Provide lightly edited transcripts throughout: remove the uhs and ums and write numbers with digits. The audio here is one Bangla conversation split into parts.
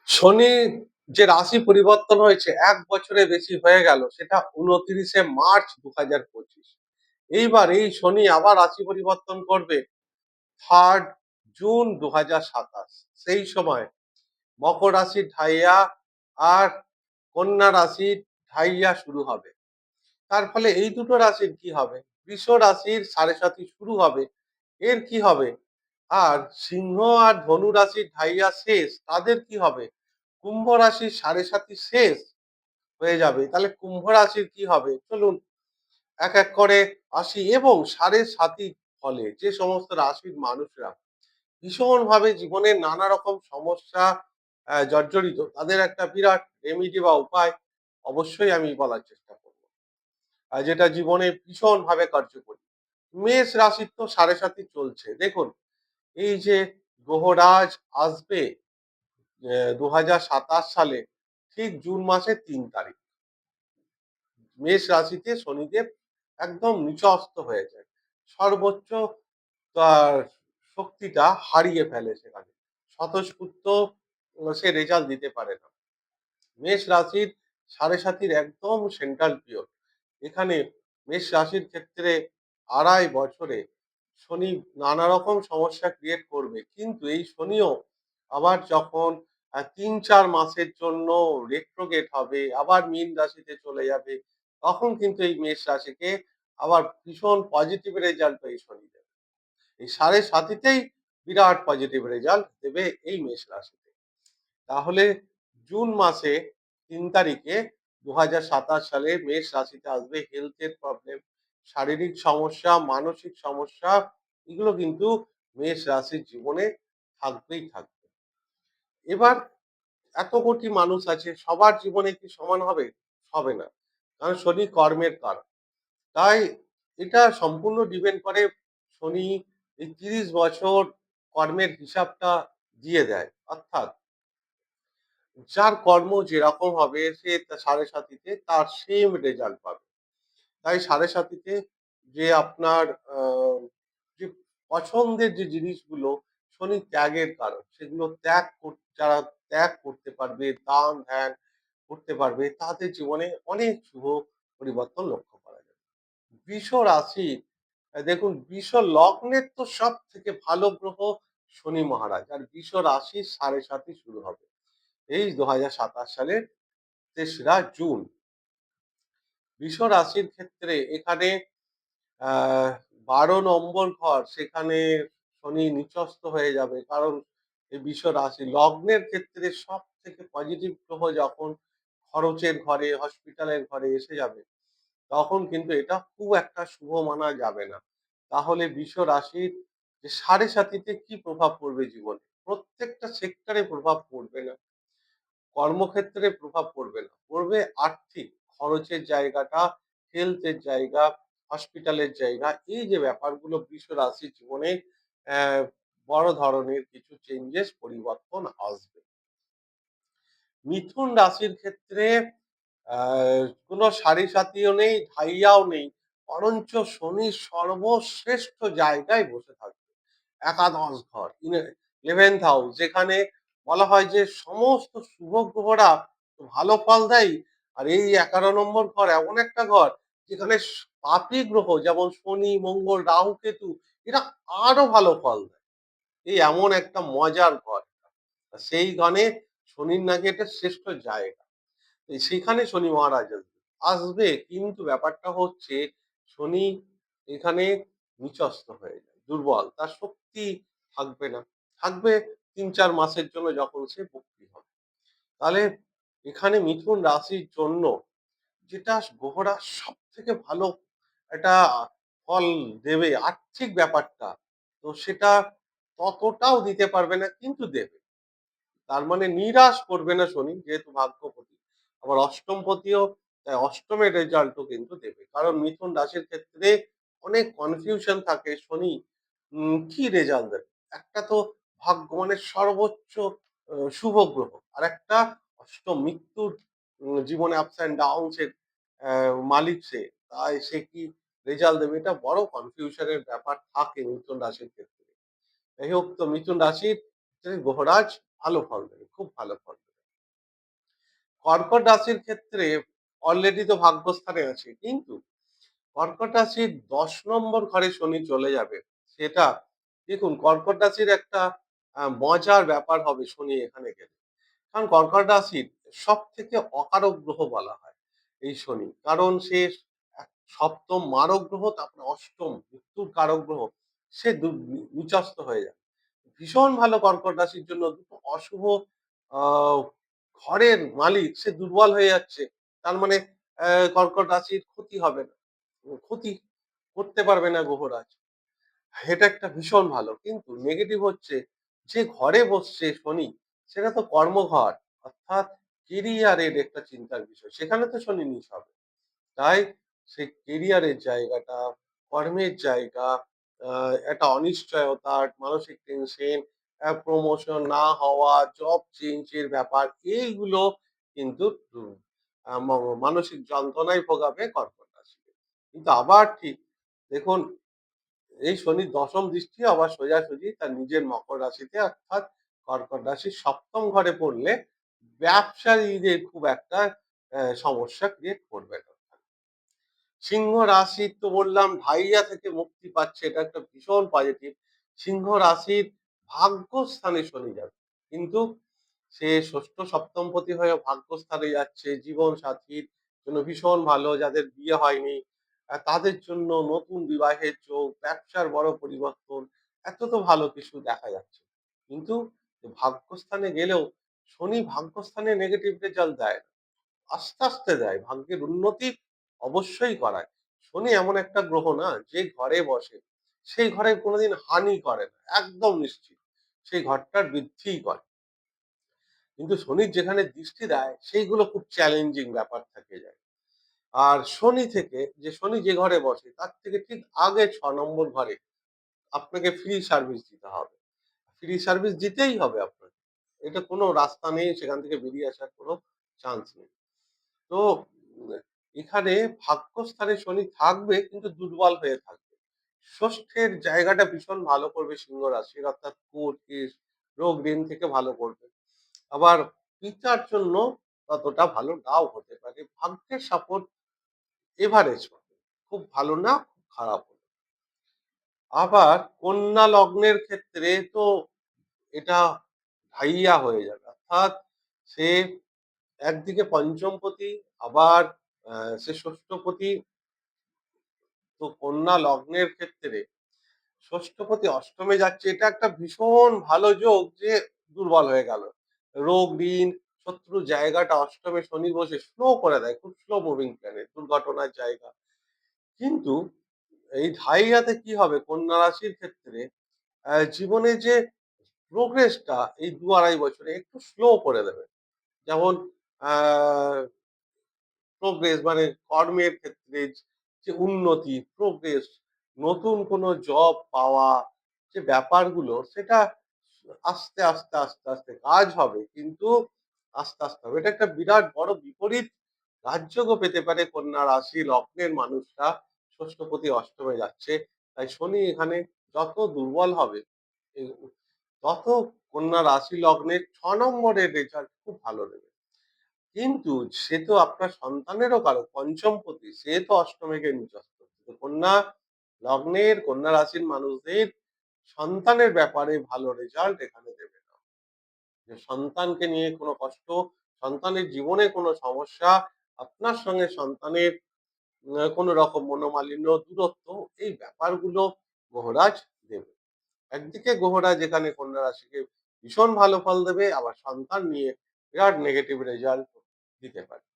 শনি যে রাশি পরিবর্তন হয়েছে ১ বছরের বেশি হয়ে গেল, সেটা ২৯শে মার্চ ২০২৫। এইবার এই শনি আবার রাশি পরিবর্তন করবে 3rd জুন ২০২৭। সেই সময় মকর রাশির ঢাইয়া আর কন্যা রাশির ঢাইয়া শুরু হবে। তার ফলে এই দুটো রাশির কি হবে? বৃষ রাশির সাড়ে সাতি শুরু হবে, এর কি হবে? আর সিংহ আর ধনু রাশির ঢাইয়া শেষ, তাদের কি হবে? কুম্ভ রাশির সাড়ে সাতি শেষ হয়ে যাবে, তাহলে কুম্ভ রাশির কি হবে? চলুন এক এক করে আসি। এবং সাড়ে সাতি ফলে যে সমস্ত রাশির মানুষরা ভীষণভাবে জীবনের নানা রকম সমস্যা জর্জরিত, তাদের একটা বিরাট রেমিডি বা উপায় অবশ্যই আমি বলার চেষ্টা করব, যেটা জীবনে ভীষণভাবে কার্যকরী। মেষ রাশির তো সাড়ে সাতি চলছে। দেখুন, এই যে গ্রহরাজ আসবে ২০২৭ সালে ঠিক জুন মাসের ৩ তারিখ, মেষ রাশিতে শনিদেব একদম নিচস্ত হয়ে যায়, সর্বোচ্চ তার শক্তিটা হারিয়ে ফেলে সেখানে, স্বতঃস্ফূর্ত সে রেজাল্ট দিতে পারে না। মেষ রাশির সাড়ে সাতির একদম সেন্ট্রাল পিরিয়ড। এখানে মেষ রাশির ক্ষেত্রে ২.৫ বছরে শনি নানা রকম সমস্যা ক্রিয়েট করবে, কিন্তু এই শনিও আবার যখন ৩-৪ মাসের জন্য রেট্রোগেট হবে, আবার মীন রাশিতে চলে যাবে, তখন কিন্তু এই মেষ রাশিকে আবার ভীষণ পজিটিভ রেজাল্ট এই শনি দেবে। এই সাড়ে সাতিতেই বিরাট পজিটিভ রেজাল্ট দেবে এই মেষ রাশিতে। তাহলে জুন মাসে ৩ তারিখে ২০২৭ সালে মেষ রাশিতে আসবে হেলথের প্রবলেম, শারীরিক সমস্যা, মানসিক সমস্যা, এগুলো কিন্তু মেষ রাশির জীবনে থাকবেই থাকবে। এবার এত কোটি মানুষ আছে, সবার জীবনে কি সমান হবে? হবে না, কারণ শনি কর্মের কারক। তাই এটা সম্পূর্ণ ডিপেন্ড করে, শনি এই ৩০ বছর কর্মের হিসাবটা দিয়ে দেয়। অর্থাৎ যার কর্ম যেরকম হবে সে সাড়ে সাতিতে তার সেম রেজাল্ট পাবে। তাই সাড়ে সাতিতে যে আপনার যে পছন্দের যে জিনিসগুলো, শনি ত্যাগের কারণ, সেগুলো যারা ত্যাগ করতে পারবে, দান ধ্যান করতে পারবে, তাদের জীবনে অনেক শুভ পরিবর্তন লক্ষ্য করা যাবে। বৃষ রাশি, দেখুন, বৃষ লগ্নের তো সব থেকে ভালো গ্রহ শনি মহারাজ, আর বৃষ রাশির সাড়ে সাতি শুরু হবে এই ২০২৭ সালের ৩রা জুন। বৃষ রাশির ক্ষেত্রে এখানে আহ ১২ নম্বর ঘর, সেখানে শনি নিচস্ত হয়ে যাবে, কারণ এই বৃষ রাশি লগ্নের ক্ষেত্রে সব থেকে পজিটিভ গ্রহ যখন খরচের ঘরে, হসপিটালের ঘরে এসে যাবে, তখন কিন্তু এটা খুব একটা শুভ মানা যাবে না। তাহলে বৃষ রাশির যে সাড়ে সাতিতে কি প্রভাব পড়বে জীবনে? প্রত্যেকটা সেক্টরে প্রভাব পড়বে না, কর্মক্ষেত্রে প্রভাব পড়বে না, পড়বে আর্থিক খরচের জায়গাটা, হেলথের জায়গা, হসপিটালের জায়গা, এই যে ব্যাপারগুলো বৃষ রাশির জীবনে আহ, বড় ধরনের কিছু চেঞ্জেস, পরিবর্তন আসবে। মিথুন রাশির ক্ষেত্রে কোনো সাড়ে সাতিও নেই, ঢাইয়াও নেই, বরঞ্চ শনি সর্বশ্রেষ্ঠ জায়গায় বসে থাকবে, একাদশ ঘর, 11th হাউস, যেখানে বলা হয় যে সমস্ত শুভ গ্রহরা ভালো ফল দেয়। আর এই 11 নম্বর ঘর এমন একটা ঘর যেখানে পাপী গ্রহ যেমন শনি, মঙ্গল, রাহু, কেতু, এরা আরো ভালো ফল দেয়। এই এমন একটা মজার ঘর, সেই গণে শনির নাকি একটা শ্রেষ্ঠ জায়গা। সেখানে শনি মহারাজ আসবে। আসবে, কিন্তু ব্যাপারটা হচ্ছে শনি এখানে নিচস্ত হয়ে যায়, দুর্বল, তার শক্তি থাকবে না। থাকবে ৩-৪ মাসের জন্য, যখন সে বক্রি হবে। তাহলে এখানে মিথুন রাশির জন্য যেটা গ্রহরা সব থেকে ভালো একটা ফল দেবে, আর্থিক ব্যাপারটা, তো সেটা ততটাও দিতে পারবে না, কিন্তু দেবে। তার মানে নিরাশ করবে না শনি, যেহেতু ভাগ্যপতি, আবার অষ্টমপতিও, তাই অষ্টমের রেজাল্টও কিন্তু দেবে। কারণ মিথুন রাশির ক্ষেত্রে অনেক কনফিউশন থাকে, শনি কি রেজাল্ট দেবে। একটা তো ভাগ্য মানে সর্বোচ্চ শুভ গ্রহ, আর একটা অষ্টম, মৃত্যুর জীবনে আপস অ্যান্ড ডাউনস এর মালিক সে, তাই সে কি রেজাল্ট দেবে, এটা বড় কনফিউশনের ব্যাপার থাকে মিথুন রাশির ক্ষেত্রে। যাই হোক, তো মিথুন রাশির গ্রহরাজ ভালো ফল দেবে, খুব ভালো ফল দেবে। কর্কট রাশির ক্ষেত্রে অলরেডি তো ভাগ্যস্থানে আছে, কিন্তু কর্কট রাশির ১০ নম্বর ঘরে শনি চলে যাবে। সেটা দেখুন, কর্কট রাশির একটা মজার ব্যাপার হবে শনি এখানে গেলে। কারণ কর্কট রাশির সবথেকে অকারক গ্রহ বলা হয় এই শনি। কারণ সে সপ্তম মারক গ্রহ, তারপরে অষ্টম মৃত্যুর কারক গ্রহ। সে নিচস্থ হয়ে যায়। ভীষণ ভালো কর্কট রাশির জন্য। দুটো অশুভ আহ ঘরের মালিক সে দুর্বল হয়ে যাচ্ছে। তার মানে কর্কট রাশির ক্ষতি হবে না, ক্ষতি করতে পারবে না গ্রহরাজ। এটা একটা ভীষণ ভালো। কিন্তু নেগেটিভ হচ্ছে, যে ঘরে বসছে শনি, সেটা তো কর্মঘর, অর্থাৎ কেরিয়ারের একটা চিন্তার বিষয়। সেখানে তো শনি নিচ হবে। তাই সেই কেরিয়ারের জায়গাটা, কর্মের জায়গা, একটা অনিশ্চয়তা, মানসিক টেনশন, প্রমোশন না হওয়া, জব চেঞ্জের ব্যাপার, এইগুলো কিন্তু মানসিক যন্ত্রণায় ভোগাবে কর্কট রাশিকে। কিন্তু আবার ঠিক দেখুন, এই শনির ১০ম দৃষ্টি আবার সোজাসুজি তার নিজের মকর রাশিতে, অর্থাৎ কর্কট রাশির ৭ম ঘরে পড়লে ব্যবসায়ীদের খুব একটা সমস্যা ক্রিয়েট করবে না। সিংহ রাশি তো বললাম ঢাইয়া থেকে মুক্তি পাচ্ছে, এটা একটা ভীষণ পজিটিভ। সিংহ রাশির ভাগ্যস্থানে শনি যাবে, কিন্তু সে ষষ্ঠ সপ্তমপতি হয়ে ভাগ্যস্থানে যাচ্ছে। জীবন সাথীর জন্য ভীষণ ভালো, যাদের বিয়ে হয়নি তাদের জন্য নতুন বিবাহের যোগ, ব্যবসার বড় পরিবর্তন, এত তো ভালো কিছু দেখা যাচ্ছে। কিন্তু ভাগ্যস্থানে গেলেও শনি ভাগ্যস্থানে নেগেটিভ রেজাল্ট দেয় না, আস্তে আস্তে দেয়, ভাগ্যের উন্নতি অবশ্যই করায়। শনি এমন একটা গ্রহ না যে ঘরে বসে সেই ঘরে কোনোদিন হানি করে না, একদম নিশ্চিত সেই ঘরটার বৃদ্ধিই করে। কিন্তু শনির যেখানে দৃষ্টি দেয় সেইগুলো খুব চ্যালেঞ্জিং ব্যাপার থেকে যায়। আর শনি থেকে, যে শনি যে ঘরে বসে তার থেকে ঠিক আগে ৬ নম্বর ঘরে আপনাকে ফ্রি সার্ভিস দিতে হবে। ফ্রি সার্ভিস দিতেই হবে আপনাকে। এটা কোনো রাস্তা নেই, সেখান থেকে বেরিয়ে আসার কোনো চান্স নেই। তো এখানে ভাগ্যস্থানে শনি থাকবে, কিন্তু দুর্বল হয়ে থাকবে। ষষ্ঠের জায়গাটা ভীষণ ভালো করবে সিংহ রাশির, অর্থাৎ কোর্ট কেস, রোগ ঋণ থেকে ভালো করবে। আবার পিতার জন্য ততটা ভালো নাও হতে পারে। ভাগ্যের সাপোর্ট এভারেজ পাবে, খুব ভালো না, খুব খারাপ না। আবার কন্যা লগ্নের ক্ষেত্রে তো এটা ঢাইয়া হয়ে যাবে, অর্থাৎ সে একদিকে পঞ্চমপতি, আবার সে ষষ্ঠপতি। তো কন্যা লগ্নের ক্ষেত্রে ষষ্ঠপতি অষ্টমে যাচ্ছে, এটা একটা ভীষণ ভালো যোগ যে দুর্বল হয়ে গেল। রোগ ঋণ শত্রু জায়গাটা অষ্টমে শনি বসে স্লো করে দেয়, খুব স্লো মুভিং প্ল্যানেট, দুর্ঘটনার জায়গা। কিন্তু এই ঢাইয়াতে কি হবে কন্যা রাশির ক্ষেত্রে, জীবনে যে প্রোগ্রেসটা এই ২-২.৫ বছরে একটু স্লো করে দেবে। যেমন আহ প্রোগ্রেস মানে কর্মের ক্ষেত্রে যে উন্নতি, প্রোগ্রেস, নতুন কোনো জব পাওয়া, যে ব্যাপারগুলো সেটা আস্তে আস্তে আস্তে আস্তে কাজ হবে, কিন্তু আস্তে আস্তে হবে। এটা একটা বিরাট বড় বিপরীত রাজযোগও পেতে পারে কন্যা রাশি লগ্নের মানুষরা। ষষ্ঠপতি অষ্টমে যাচ্ছে, তাই শনি এখানে যত দুর্বল হবে তত কন্যা রাশি লগ্নের ৬ নম্বরের রেজাল্ট খুব ভালো দেবে। কিন্তু সে তো আপনার সন্তানেরও কারক, পঞ্চমপতি, সে তো অষ্টমে গিয়ে নিচস্থ। তো কন্যা লগ্নের, কন্যা রাশির মানুষদের সন্তানের ব্যাপারে ভালো রেজাল্ট এখানে দেবে না। যে সন্তানকে নিয়ে কোনো কষ্ট, সন্তানের জীবনে কোনো সমস্যা, আপনার সঙ্গে সন্তানের কোনো রকম মনোমালিন্য, দূরত্ব, এই ব্যাপারগুলো গ্রহরাজ দেবে। একদিকে গ্রহরাজ এখানে কন্যা রাশিকে ভীষণ ভালো ফল দেবে, আবার সন্তান নিয়ে বিরাট নেগেটিভ রেজাল্ট দিতে পারে।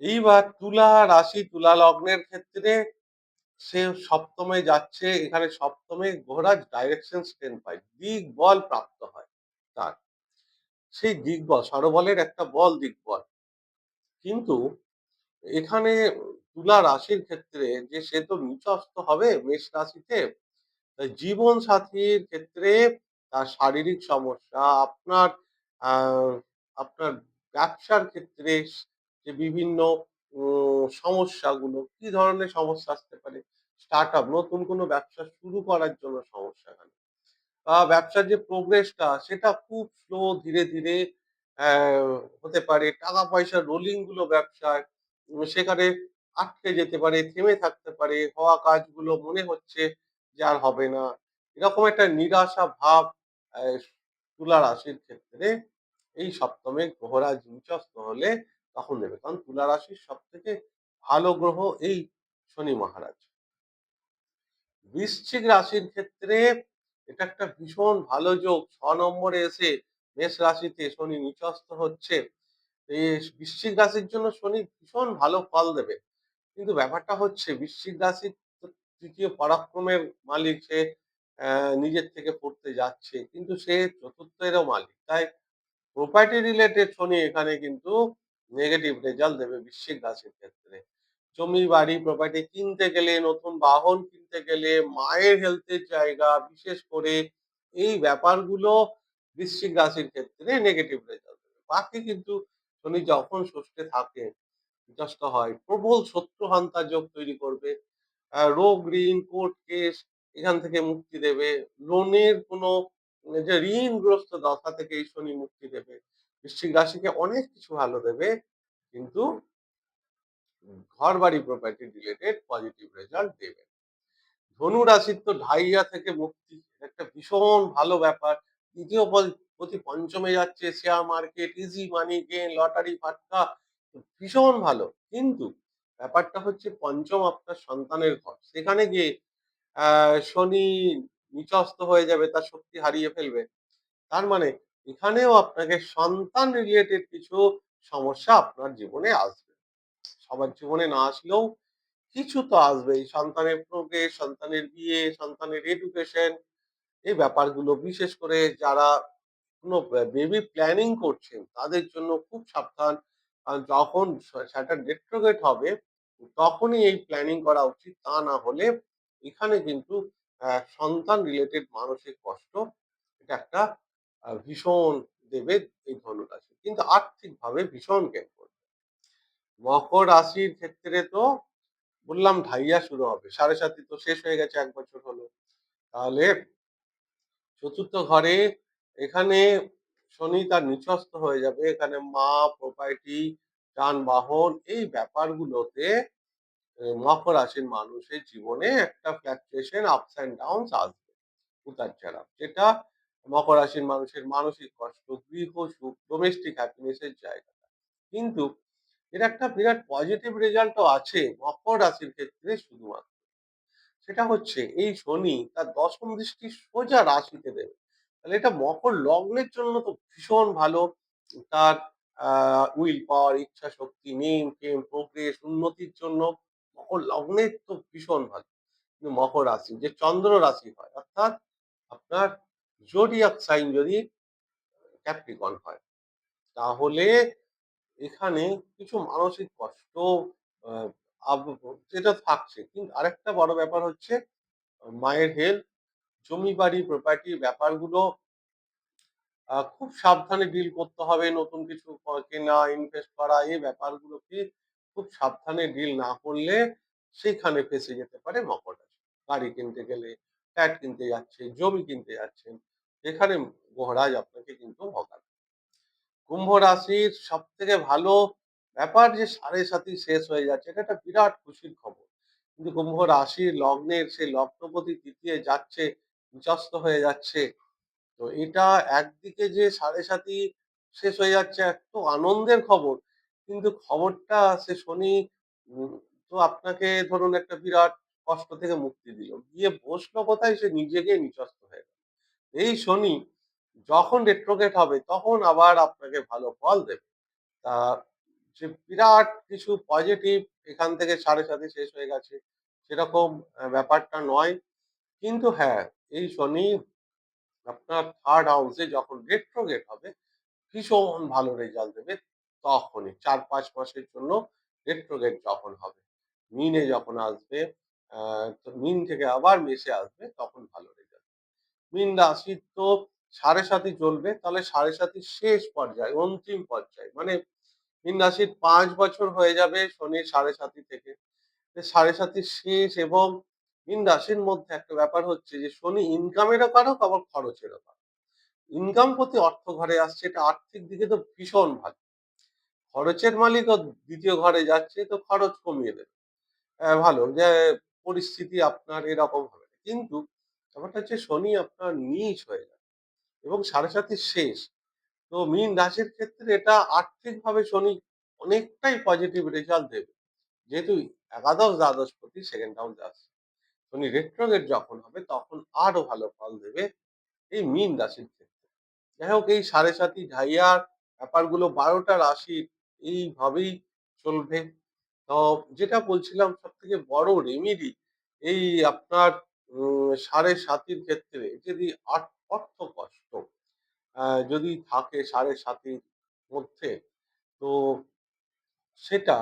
এইবার তুলা রাশি, তুলা লগ্নের ক্ষেত্রে সে সপ্তমে যাচ্ছে, এখানে সপ্তমে গ্রহরাজ ডাইরেকশন স্ট্রেন্থ পায়, দিকবল প্রাপ্ত হয় তার। সেই দিকবল, স্বরবলের একটা বল, দিকবল। কিন্তু এখানে তুলা রাশির ক্ষেত্রে যে সে তো নিচস্থ হবে মেষ রাশিতে, তাই জীবন সাথীর ক্ষেত্রে তার শারীরিক সমস্যা, আপনার আহ আপনার ব্যবসার ক্ষেত্রে যে বিভিন্ন সমস্যাগুলো, কি ধরনের সমস্যা আসতে পারে? স্টার্ট আপ, নতুন কোনো ব্যবসা শুরু করার জন্য সমস্যা, ব্যবসার যে প্রোগ্রেসটা সেটা খুব স্লো, ধীরে ধীরে হতে পারে টাকা পয়সার রোলিং গুলো ব্যবসায় সেখানে আটকে যেতে পারে, থেমে থাকতে পারে, হওয়া কাজগুলো মনে হচ্ছে যে আর হবে না। এরকম একটা নিরাশা ভাব তুলা রাশির ক্ষেত্রে এই সপ্তমে গ্রহরাজ নিচস্থ হলে তখন দেবে। কারণ তুলা রাশির সবথেকে ভালো গ্রহ এই শনি মহারাজ। বৃশ্চিক রাশির ক্ষেত্রে এটা একটা ভীষণ ভালো যোগ। ৬ নম্বরে এসে মেষ রাশিতে শনি নিচস্থ হচ্ছে। এই বৃশ্চিক রাশির জন্য শনি ভীষণ ভালো ফল দেবে। কিন্তু ব্যাপারটা হচ্ছে বৃশ্চিক রাশির তো তৃতীয় পরাক্রমের মালিক, সে নিজের থেকে পড়তে যাচ্ছে। কিন্তু সে চতুর্থেরও মালিক। তাই প্রপার্টি রিলেটেড শনি এখানে কিন্তু নেগেটিভ রেজাল্ট দেবে বৃশ্চিক রাশির ক্ষেত্রে। জমি বাড়ি প্রপার্টি কিনতে গেলে, নতুন বাহন কিনতে গেলে, মায়ের হেলথের জায়গা বিশেষ করে এই ব্যাপারগুলো বৃশ্চিক রাশির ক্ষেত্রে নেগেটিভ রেজাল্ট দেবে। বাকি কিন্তু শনি যখন ষষ্ঠে থাকে, যষ্ট হয়, প্রবল শত্রুহান্তা যোগ তৈরি করবে। রোগ, ঋণ, কোর্ট কেস এখান থেকে মুক্তি দেবে। লোনের কোনো যে ঋণগ্রস্ত দশা থেকে এই শনি মুক্তি দেবে। বৃশ্চিক রাশিকে অনেক কিছু ভালো দেবে। কিন্তু ঘরবাড়ি প্রপার্টি রিলেটেড পজিটিভ রেজাল্ট দেবে। ধনু রাশির তো ঢাইয়া থেকে মুক্তি, একটা ভীষণ ভালো ব্যাপার। দ্বিতীয় পতি পঞ্চমে যাচ্ছে, share market, easy money gain, lottery ফাটকা ভীষণ ভালো। কিন্তু ব্যাপারটা হচ্ছে পঞ্চম আপনার সন্তানের ঘর। সেখানে গিয়ে শনি নিচস্থ হয়ে যাবে, তার শক্তি হারিয়ে ফেলবে। তার মানে এখানেও আপনাকে সন্তান রিলেটেড কিছু সমস্যা আপনার জীবনে আসবে। সবার জীবনে না আসলেও কিছু তো আসবেই। সন্তানের প্রোগ্রেস, সন্তানের বিয়ে, সন্তানের এডুকেশন, এই ব্যাপারগুলো বিশেষ করে যারা কোনো বেবি প্ল্যানিং করছেন তাদের জন্য খুব সাবধান। যখন স্যাটার্ন রেট্রোগ্রেড হবে তখনই এই প্ল্যানিং করা উচিত। তা না হলে এখানে কিন্তু সন্তান রিলেটেড মানসিক কষ্ট এটা একটা ভীষণ দেবে এই ধনুরাশি। কিন্তু আর্থিকভাবে ভীষণ গেন করবে। মকর রাশির ক্ষেত্রে তো বললাম ঢাইয়া শুরু হবে। সাড়ে সাতি তো শেষ হয়ে গেছে, ১ বছর হলো। তাহলে চতুর্থ ঘরে এখানে শনি তার নিচস্থ হয়ে যাবে। এখানে মা, প্রপার্টি, যানবাহন এই ব্যাপারগুলোতে মকর রাশির মানুষের জীবনে একটা ফ্লাকচুয়েশন, আপস অ্যান্ড ডাউনস আসবে, উতার চড়াও। যেটা মকর রাশির মানুষের মানসিক কষ্ট, গৃহ সুখ, ডোমেস্টিক হ্যাপিনেস এর জায়গাটা। কিন্তু এর একটা বিরাট পজিটিভ রেজাল্টও আছে মকর রাশির ক্ষেত্রে শুধুমাত্র। সেটা হচ্ছে এই শনি তার দশম দৃষ্টি সোজা রাশিতে দেবে। তাহলে এটা মকর লগ্নের জন্য তো ভীষণ ভালো। তার উইল পাওয়ার, ইচ্ছা শক্তি, নেম ফেম, প্রোগ্রেস, উন্নতির জন্য মকর লগ্নের তো ভীষণ ভালো। কিন্তু মকর রাশি যে চন্দ্র রাশি হয়, অর্থাৎ আপনার জোডিয়াক সাইন যদি ক্যাপ্রিকন হয়, তাহলে এখানে কিছু মানসিক কষ্ট আহ, যেটা থাকছে। কিন্তু আরেকটা বড় ব্যাপার হচ্ছে মায়ের হেলথ, জমি বাড়ি প্রপার্টির ব্যাপারগুলো খুব সাবধানে ডিল করতে হবে। নতুন কিছু কেনা, ইনভেস্ট করা এই ব্যাপারগুলোকে খুব সাবধানে ডিল না করলে সেখানে ফেঁসে যেতে পারে মকর রাশি। গাড়ি কিনতে গেলে, ফ্ল্যাট কিনতে যাচ্ছে, জমি কিনতে যাচ্ছেন, এখানে মহারাজ আপনাকে কিন্তু ভোগাবে। কুম্ভ রাশির সব থেকে ভালো ব্যাপার যে সাড়ে সাতি শেষ হয়ে যাচ্ছে, এটা একটা বিরাট খুশির খবর। কিন্তু কুম্ভ রাশির লগ্নের সেই লগ্নপতি তৃতীয় যাচ্ছে, নিচস্থ হয়ে যাচ্ছে। তো এটা একদিকে যে সাড়ে সাতি শেষ হয়ে যাচ্ছে একটু আনন্দের খবর। কিন্তু খবরটা সে শনি উম, তো আপনাকে ধরুন একটা বিরাট কষ্ট থেকে মুক্তি দিল, গিয়ে বসলো কোথায়, সে নিজে গিয়ে নিচস্থ হয়ে গেল। এই শনি যখন রেট্রোগেট হবে তখন আবার আপনাকে ভালো ফল দেবে। তা যে বিরাট কিছু পজিটিভ এখান থেকে সাড়ে সাতি শেষ হয়ে গেছে সেরকম ব্যাপারটা নয়। কিন্তু হ্যাঁ, এই শনি আপনার থার্ড হাউসে যখন রেট্রোগেট হবে ভীষণ ভালো রেজাল্ট দেবে। তখনই ৪-৫ মাসের জন্য রেট্রোগেট যখন হবে, মিনে যখন আসবে, তো মিন থেকে আবার মেষে আসবে, তখন ভালো রেজাল্ট। মীন রাশির তো সাড়ে সাতি চলবে, তাহলে সাড়ে সাতির শেষ পর্যায়ে, অন্তিম পর্যায়ে, মানে মীন রাশির ৫ বছর হয়ে যাবে শনির সাড়ে সাতি থেকে। সাড়ে সাতির শেষ এবং মীন রাশির মধ্যে একটা ব্যাপার হচ্ছে যে শনি ইনকামেরও কারক, আবার খরচেরও কারক। ইনকাম প্রতি অর্থ ঘরে আসছে, এটা আর্থিক দিকে তো ভীষণ ভালো। খরচের মালিকও ২য় ঘরে যাচ্ছে, তো খরচ কমিয়ে দেবে। ভালো যে পরিস্থিতি আপনার এরকম হবে না। কিন্তু ব্যাপারটা হচ্ছে শনি আপনার নিচ হয়ে যাবে এবং ৭.৫ শেষ। তো মীন রাশির ক্ষেত্রে এটা আর্থিকভাবে শনি অনেকটাই পজিটিভ রেজাল্ট দেবে। যেহেতু একাদশ দ্বাদশপতি সেকেন্ড হাউসে আসছে। শনি রেট্রোগেট যখন হবে তখন আরো ভালো ফল দেবে এই মীন রাশির ক্ষেত্রে। যাই হোক, এই ৭.৫ ঢাইয়ার ব্যাপারগুলো ১২টা রাশির এইভাবেই চলবে। তো যেটা বলছিলাম, সবথেকে বড় রেমেডি এই আপনার ৭.৫ ক্ষেত্রে যদি অর্থ কষ্ট যদি থাকে ৭.৫ মধ্যে, তো সেটা